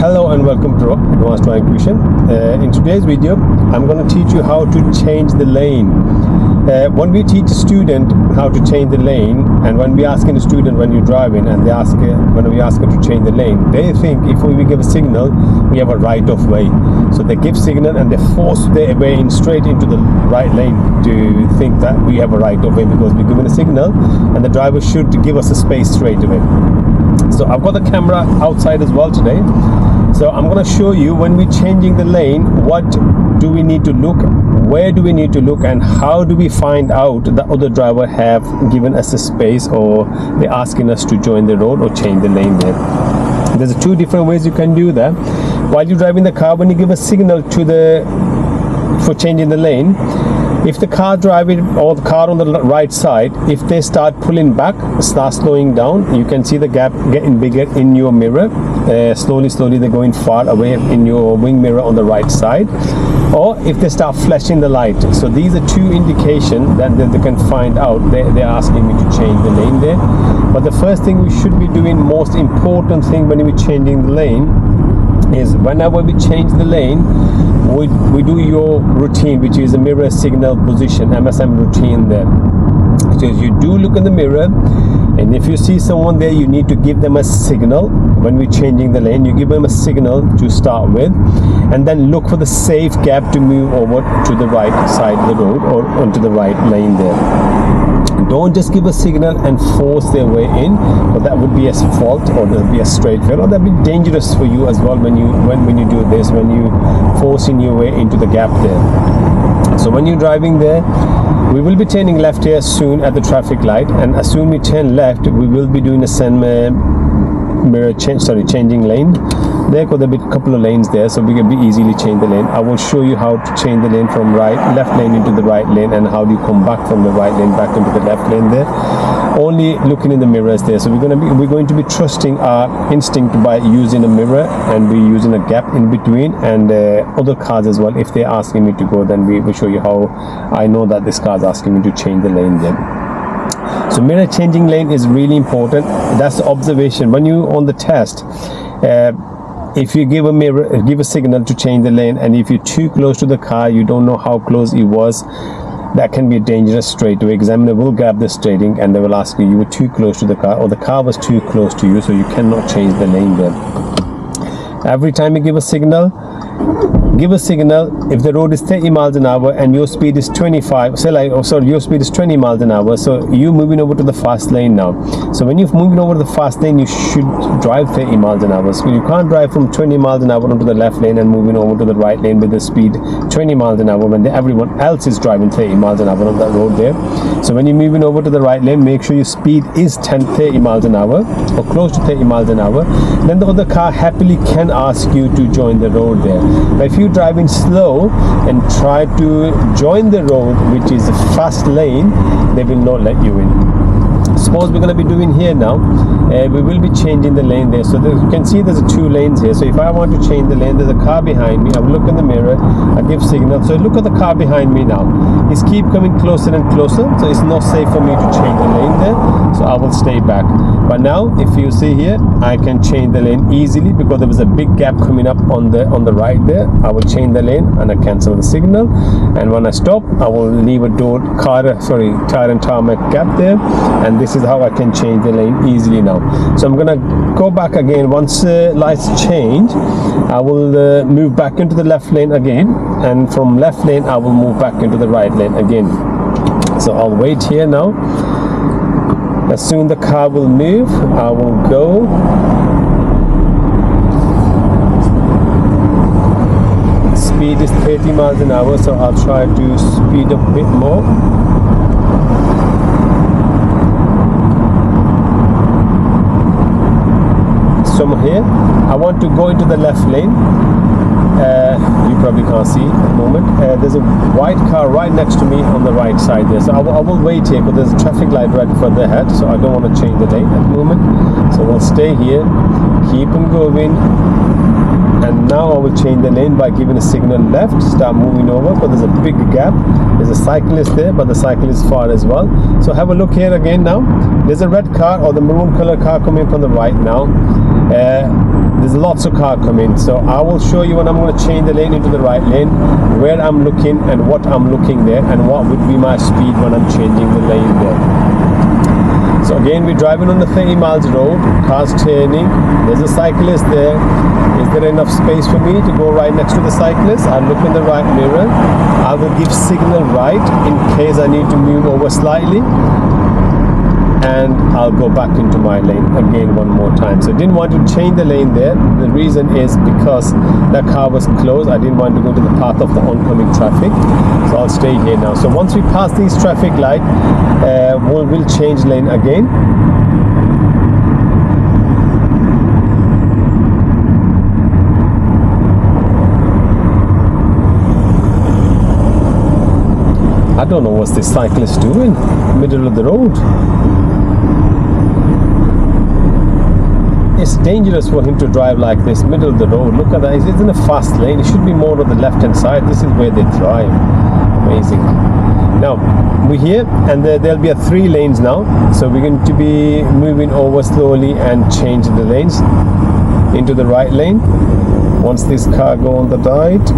Hello and welcome to Advanced Driving Tuition. In today's video, I'm going to teach you how to change the lane. When we teach a student how to change the lane, and when we ask a student when you're driving, and when we ask her to change the lane, they think if we give a signal, we have a right of way. So they give signal and they force their way in straight into the right lane to think that we have a right of way because we're given a signal, and the driver should give us a space straight away. So I've got the camera outside as well today. So I'm going to show you when we're changing the lane, what do we need to look, where do we need to look, and how do we find out the other driver have given us a space or they're asking us to join the road or change the lane there. There's two different ways you can do that. While you're driving the car, when you give a signal for changing the lane, if the car driving or the car on the right side, if they start pulling back, start slowing down, you can see the gap getting bigger in your mirror. Slowly they're going far away in your wing mirror on the right side. Or if they start flashing the light. So these are two indications that they can find out they're asking me to change the lane there. But the first thing we should be doing, most important thing when we're changing the lane, is whenever we change the lane, we do your routine, which is a mirror signal position, MSM routine there. So you do look in the mirror, and if you see someone there, you need to give them a signal. When we're changing the lane, you give them a signal to start with, and then look for the safe gap to move over to the right side of the road or onto the right lane there. Don't just give a signal and force their way in, or that would be a fault, or there would be a straight fail, or that would be dangerous for you as well when you do this, when you forcing your way into the gap there. So when you're driving there, we will be turning left here soon at the traffic light, and as soon we turn left, we will be doing a changing lane. There could be a couple of lanes there, so we can be easily change the lane. I will show you how to change the lane from left lane into the right lane, and how do you come back from the right lane back into the left lane there. Only looking in the mirrors there. So we're going to be trusting our instinct by using a mirror, and we're using a gap in between, and other cars as well. If they're asking me to go, then we will show you how I know that this car is asking me to change the lane there. So mirror changing lane is really important. That's the observation. When you on the test, if you give a signal to change the lane, and if you're too close to the car, you don't know how close it was, that can be dangerous straight away. Examiner will grab the steering and they will ask you were too close to the car, or the car was too close to you, so you cannot change the lane there. Every time you give a signal, if the road is 30 miles an hour and your speed is 25, your speed is 20 miles an hour, so you're moving over to the fast lane now. So when you're moving over to the fast lane, you should drive 30 miles an hour. So you can't drive from 20 miles an hour onto the left lane and moving over to the right lane with the speed 20 miles an hour when everyone else is driving 30 miles an hour on that road there. So when you're moving over to the right lane, make sure your speed is 30 miles an hour or close to 30 miles an hour. Then the other car happily can ask you to join the road there. But if you're driving slow and try to join the road, which is a fast lane, they will not let you in. Suppose we're going to be doing here now, we will be changing the lane there. So you can see there's two lanes here. So if I want to change the lane, there's a car behind me. I will look in the mirror, I give signal. So look at the car behind me now. It's keep coming closer and closer, so it's not safe for me to change the lane there. So I will stay back. But now, if you see here, I can change the lane easily because there was a big gap coming up on the right there. I will change the lane and I cancel the signal. And when I stop, I will leave a tire and tarmac gap there. And this is how I can change the lane easily now. So I'm gonna go back again. Once lights change, I will move back into the left lane again, and from left lane I will move back into the right lane again. So I'll wait here now. As soon the car will move, I will go. Speed is 30 miles an hour, so I'll try to speed up a bit more. So here, I want to go into the left lane. You probably can't see at the moment. There's a white car right next to me on the right side there. So I will wait here because there's a traffic light right further ahead. So I don't want to change the lane at the moment. So we'll stay here, keep on going. And now I will change the lane by giving a signal left, start moving over, but there's a big gap. There's a cyclist there, but the cyclist is far as well. So have a look here again now. There's a red car or the maroon color car coming from the right now. There's lots of car coming, so I will show you when I'm going to change the lane into the right lane, where I'm looking and what I'm looking there, and what would be my speed when I'm changing the lane there. So again, we're driving on the 30 miles road, cars turning, there's a cyclist there. Is there enough space for me to go right next to the cyclist? I look in the right mirror, I will give signal right in case I need to move over slightly, and I'll go back into my lane again one more time. So I didn't want to change the lane there. The reason is because that car was closed. I didn't want to go to the path of the oncoming traffic, so I'll stay here now. So once we pass these traffic light, we'll change lane again. I don't know what's this cyclist doing, middle of the road. It's dangerous for him to drive like this, middle of the road. Look at that, he's in a fast lane. It should be more on the left hand side. This is where they thrive. Amazing. Now, we're here, and there'll be 3 lanes now. So we're going to be moving over slowly and change the lanes into the right lane. Once this car go on the right.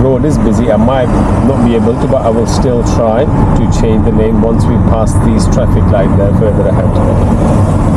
Road is busy. I might not be able to, but I will still try to change the lane once we pass these traffic lights there further ahead.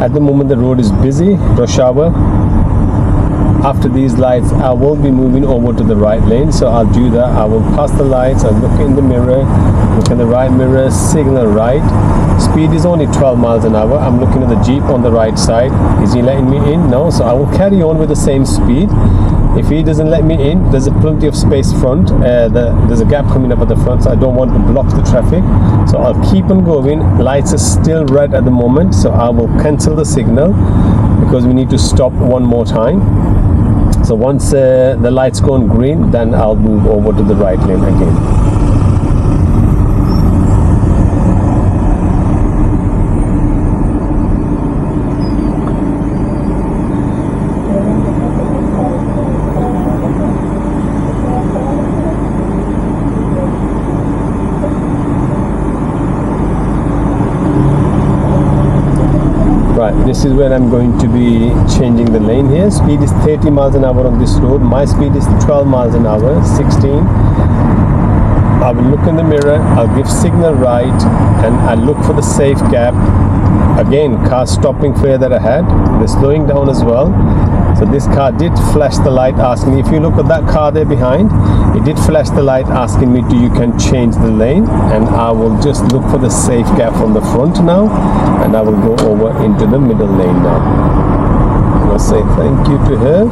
At the moment the road is busy, rush hour. After these lights I will be moving over to the right lane, so I'll do that. I will pass the lights, I'll look in the mirror, look in the right mirror, signal right. Speed is only 12 miles an hour. I'm looking at the Jeep on the right side. Is he letting me in? No, so I will carry on with the same speed. If he doesn't let me in, there's plenty of space front. There's a gap coming up at the front, so I don't want to block the traffic. So I'll keep on going. Lights are still red at the moment, so I will cancel the signal because we need to stop one more time. So once the lights go on green, then I'll move over to the right lane again. Right, this is where I'm going to be changing the lane here. Speed is 30 miles an hour on this road. My speed is 12 miles an hour, 16. I will look in the mirror, I'll give signal right, and I look for the safe gap. Again, car stopping further ahead. They're slowing down as well. So this car did flash the light asking me, if you look at that car there behind, it did flash the light asking me you can change the lane, and I will just look for the safe gap from the front now, and I will go over into the middle lane now. I'll say thank you to her,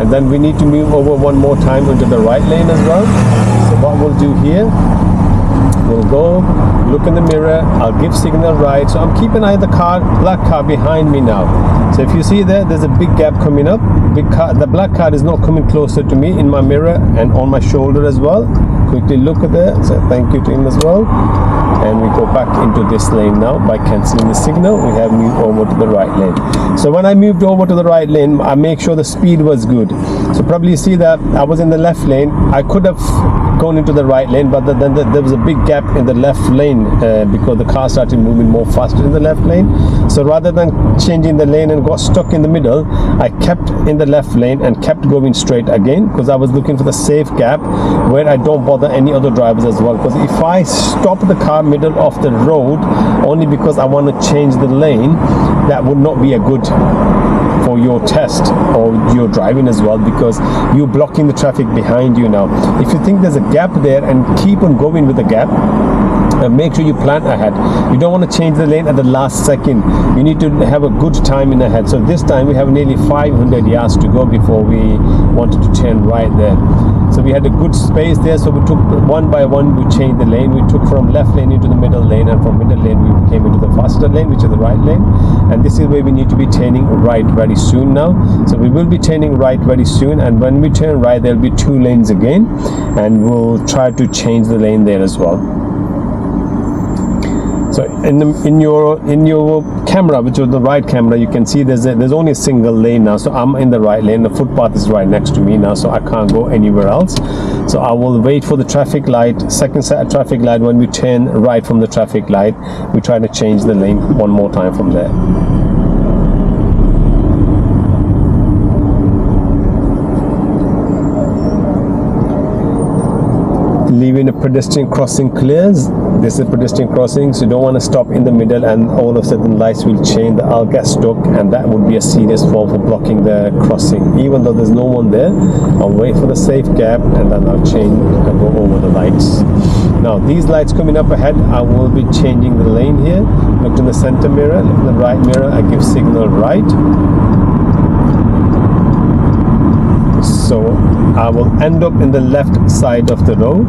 and then we need to move over one more time into the right lane as well. So what we'll do here, we'll go look in the mirror, I'll give signal right. So I'm keeping an eye on the car, black car behind me now. So if you see there's a big gap coming up. Big car, the black car is not coming closer to me in my mirror and on my shoulder as well. Quickly look at that, so thank you to him as well. And we go back into this lane now by cancelling the signal. We have moved over to the right lane. So when I moved over to the right lane, I make sure the speed was good. So probably you see that I was in the left lane. I could have gone into the right lane, but then there was a big gap in the left lane because the car started moving more faster in the left lane. So rather than changing the lane and got stuck in the middle, I kept in the left lane and kept going straight again, because I was looking for the safe gap where I don't bother any other drivers as well. Because if I stop the car middle of the road only because I want to change the lane, that would not be a good for your test or your driving as well, because you're blocking the traffic behind you now. If you think there's a gap there and keep on going with the gap, make sure you plan ahead. You don't want to change the lane at the last second. You need to have a good time in ahead. So this time we have nearly 500 yards to go before we wanted to turn right there. So we had a good space there, so we took one by one, we changed the lane. We took from left lane into the middle lane, and from middle lane we came into the faster lane, which is the right lane. And this is where we need to be turning right very soon now. So we will be turning right very soon, and when we turn right there will be 2 lanes again, and we'll try to change the lane there as well. So in your camera, which is the right camera, you can see there's only a single lane now. So I'm in the right lane. The footpath is right next to me now, so I can't go anywhere else. So I will wait for the traffic light, second set of traffic light. When we turn right from the traffic light, we try to change the lane one more time from there. Leaving a pedestrian crossing clears. This is a pedestrian crossing, so you don't want to stop in the middle and all of a sudden lights will change. I'll get stuck, and that would be a serious fault for blocking the crossing. Even though there's no one there, I'll wait for the safe gap and then I'll change and go over the lights. Now these lights coming up ahead, I will be changing the lane here. Look to the center mirror, look to the right mirror, I give signal right. So I will end up in the left side of the road,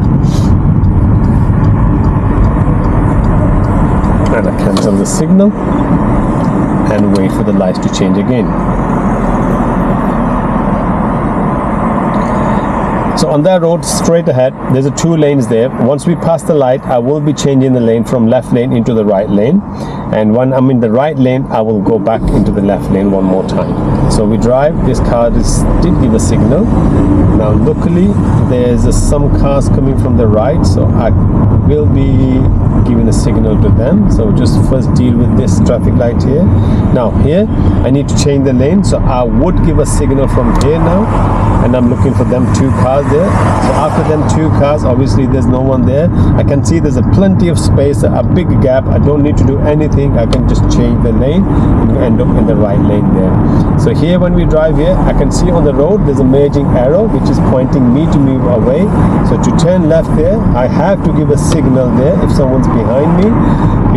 and I cancel the signal and wait for the lights to change again. So on that road straight ahead, there's a 2 lanes there. Once we pass the light, I will be changing the lane from left lane into the right lane, and when I'm in the right lane, I will go back into the left lane one more time. So we drive. This car did give a signal. Now luckily there's some cars coming from the right, so I will be giving a signal to them. So just first deal with this traffic light here. Now here I need to change the lane, so I would give a signal from here now, and I'm looking for them 2 cars there. So after them 2 cars, obviously there's no one there. I can see there's a plenty of space, a big gap. I don't need to do anything. I can just change the lane and end up in the right lane there. So here when we drive here, I can see on the road there's a merging arrow which is pointing me to move away. So to turn left there, I have to give a signal there if someone's behind me,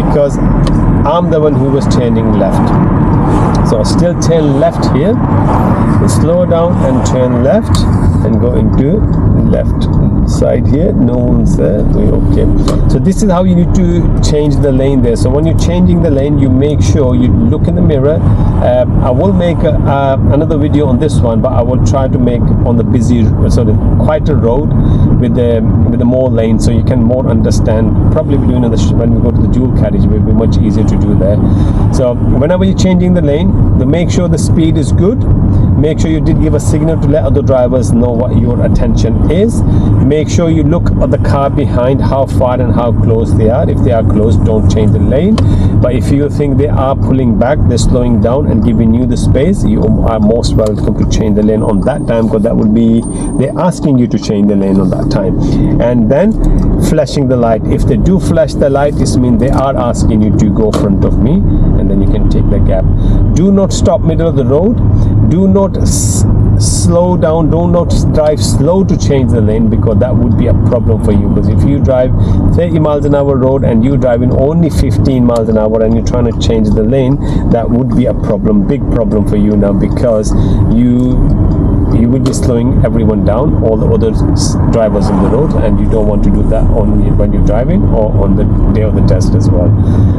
because I'm the one who was turning left. So I still turn left here, slow down and turn left and go into left side here. No one's there. We're okay. So this is how you need to change the lane there. So when you're changing the lane, you make sure you look in the mirror. I will make another video on this one, but I will try to make on the busy, sort of quieter road with the more lanes, so you can more understand. Probably doing when we go to the dual carriage, it will be much easier to do there. So whenever you're changing the lane, make sure the speed is good. Make sure you did give a signal to let other drivers know what your attention is. Make sure you look at the car behind, how far and how close they are. If they are close, don't change the lane. But if you think they are pulling back, they're slowing down and giving you the space, you are most welcome to change the lane on that time, because that would be they're asking you to change the lane on that time. And then flashing the light. If they do flash the light, this means they are asking you to go front of me, and then you can take the gap. Do not stop middle of the road. Do not slow down. Do not drive slow to change the lane, because that would be a problem for you. Because if you drive 30 miles an hour road and you driving only 15 miles an hour and you're trying to change the lane, that would be a problem, big problem for you now, because you will be slowing everyone down, all the other drivers on the road, and you don't want to do that only when you're driving or on the day of the test as well.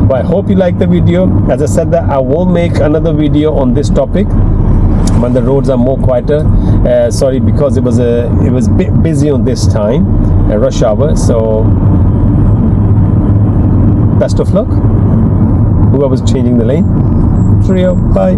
But I hope you like the video. As I said, that I will make another video on this topic when the roads are more quieter. Sorry, because it was a bit busy on this time, rush hour. So best of luck whoever's changing the lane. Cheerio, bye.